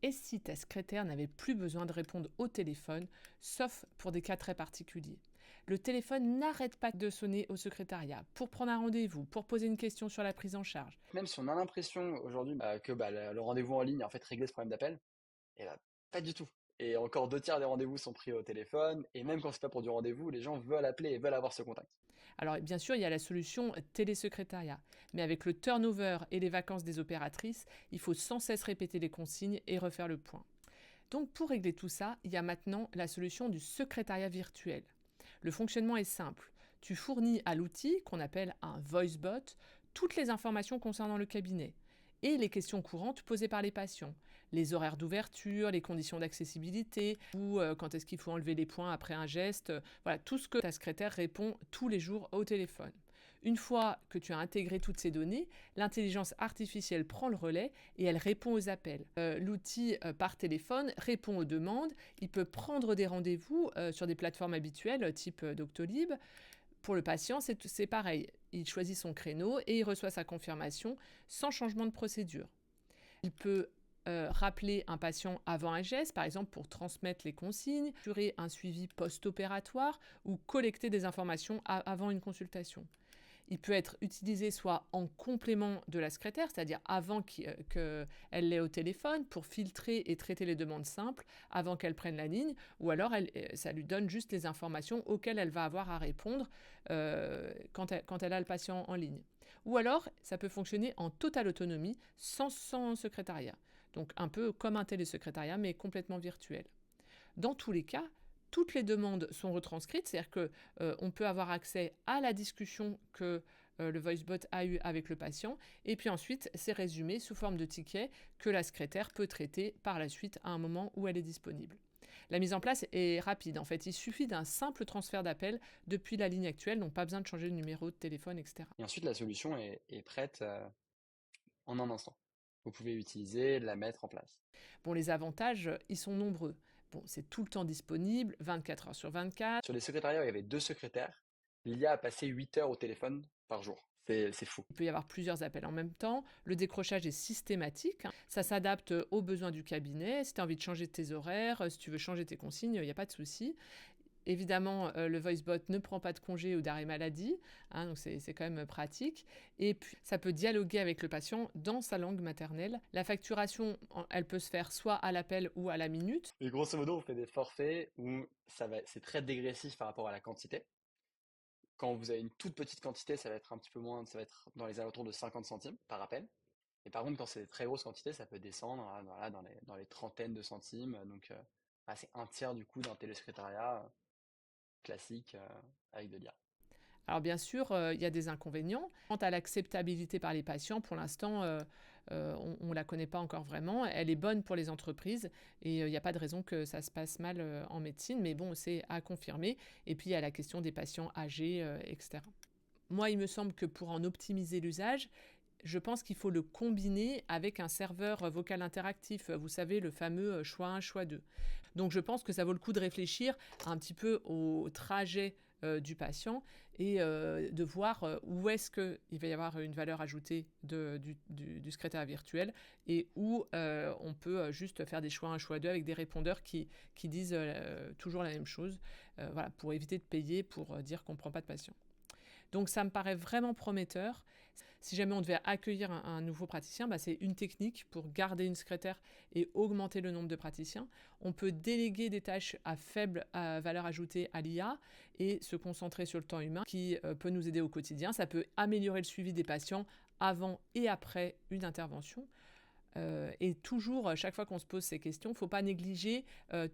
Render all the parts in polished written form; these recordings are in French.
Et si ta secrétaire n'avait plus besoin de répondre au téléphone, sauf pour des cas très particuliers? Le téléphone n'arrête pas de sonner au secrétariat pour prendre un rendez-vous, pour poser une question sur la prise en charge. Même si on a l'impression aujourd'hui que le rendez-vous en ligne a en fait réglé ce problème d'appel, et bah, pas du tout. Et encore 2 tiers des rendez-vous sont pris au téléphone, et même quand c'est pas pour du rendez-vous, les gens veulent appeler et veulent avoir ce contact. Alors bien sûr, il y a la solution télésecrétariat, mais avec le turnover et les vacances des opératrices, il faut sans cesse répéter les consignes et refaire le point. Donc pour régler tout ça, il y a maintenant la solution du secrétariat virtuel. Le fonctionnement est simple. Tu fournis à l'outil, qu'on appelle un voicebot, toutes les informations concernant le cabinet et les questions courantes posées par les patients. Les horaires d'ouverture, les conditions d'accessibilité, ou quand est-ce qu'il faut enlever les points après un geste, voilà, tout ce que ta secrétaire répond tous les jours au téléphone. Une fois que tu as intégré toutes ces données, l'intelligence artificielle prend le relais et elle répond aux appels. L'outil par téléphone répond aux demandes, il peut prendre des rendez-vous sur des plateformes habituelles type Doctolib. Pour le patient, c'est pareil. Il choisit son créneau et il reçoit sa confirmation sans changement de procédure. Il peut rappeler un patient avant un geste, par exemple pour transmettre les consignes, assurer un suivi post-opératoire ou collecter des informations avant une consultation. Il peut être utilisé soit en complément de la secrétaire, c'est-à-dire avant qu'elle l'ait au téléphone, pour filtrer et traiter les demandes simples avant qu'elle prenne la ligne, ou alors ça lui donne juste les informations auxquelles elle va avoir à répondre quand elle a le patient en ligne. Ou alors, ça peut fonctionner en totale autonomie, sans secrétariat. Donc un peu comme un télésecrétariat, mais complètement virtuel. Dans tous les cas, toutes les demandes sont retranscrites, c'est-à-dire que on peut avoir accès à la discussion que le voicebot a eue avec le patient, et puis ensuite c'est résumé sous forme de ticket que la secrétaire peut traiter par la suite à un moment où elle est disponible. La mise en place est rapide, en fait, il suffit d'un simple transfert d'appel depuis la ligne actuelle, donc pas besoin de changer de numéro de téléphone, etc. Et ensuite, la solution est prête en un instant. Vous pouvez l'utiliser, la mettre en place. Bon, les avantages, ils sont nombreux. Bon, c'est tout le temps disponible, 24 heures sur 24. Sur les secrétariats où il y avait 2 secrétaires, l'IA a passé 8 heures au téléphone par jour. C'est fou. Il peut y avoir plusieurs appels en même temps. Le décrochage est systématique. Ça s'adapte aux besoins du cabinet. Si tu as envie de changer tes horaires, si tu veux changer tes consignes, il n'y a pas de souci. Évidemment, le voicebot ne prend pas de congé ou d'arrêt maladie, hein, donc c'est quand même pratique. Et puis, ça peut dialoguer avec le patient dans sa langue maternelle. La facturation, elle peut se faire soit à l'appel ou à la minute. Et grosso modo, on fait des forfaits où c'est très dégressif par rapport à la quantité. Quand vous avez une toute petite quantité, ça va être un petit peu moins, ça va être dans les alentours de 50 centimes par appel. Et par contre, quand c'est des très grosses quantités, ça peut descendre voilà, dans les trentaines de centimes. Donc, c'est un tiers du coût d'un télésecrétariat classique avec de l'IA. Alors bien sûr, il y a des inconvénients. Quant à l'acceptabilité par les patients, pour l'instant, on ne la connaît pas encore vraiment. Elle est bonne pour les entreprises et il n'y a pas de raison que ça se passe mal en médecine, mais bon, c'est à confirmer. Et puis il y a la question des patients âgés, etc. Moi, il me semble que pour en optimiser l'usage, je pense qu'il faut le combiner avec un serveur vocal interactif, vous savez, le fameux choix 1, choix 2. Donc je pense que ça vaut le coup de réfléchir un petit peu au trajet du patient et de voir où est-ce qu'il va y avoir une valeur ajoutée du secrétaire virtuel et où on peut juste faire des choix 1, choix 2 avec des répondeurs qui disent toujours la même chose, voilà, pour éviter de payer pour dire qu'on ne prend pas de patient. Donc ça me paraît vraiment prometteur. Si jamais on devait accueillir un nouveau praticien, bah, c'est une technique pour garder une secrétaire et augmenter le nombre de praticiens. On peut déléguer des tâches à faible valeur ajoutée à l'IA et se concentrer sur le temps humain qui peut nous aider au quotidien. Ça peut améliorer le suivi des patients avant et après une intervention. Et toujours, chaque fois qu'on se pose ces questions, il ne faut pas négliger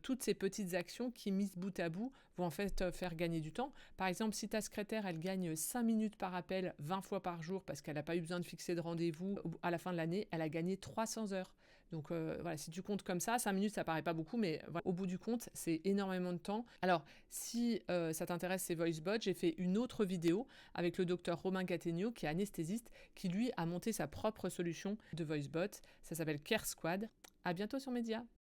toutes ces petites actions qui, mises bout à bout, vont en fait faire gagner du temps. Par exemple, si ta secrétaire, elle gagne 5 minutes par appel 20 fois par jour parce qu'elle n'a pas eu besoin de fixer de rendez-vous, à la fin de l'année, elle a gagné 300 heures. Donc voilà, si tu comptes comme ça, 5 minutes, ça paraît pas beaucoup, mais voilà, au bout du compte, c'est énormément de temps. Alors, si ça t'intéresse ces voicebots, j'ai fait une autre vidéo avec le docteur Romain Gattegno, qui est anesthésiste, qui lui a monté sa propre solution de voicebot. Ça s'appelle Care Squad. À bientôt sur Média.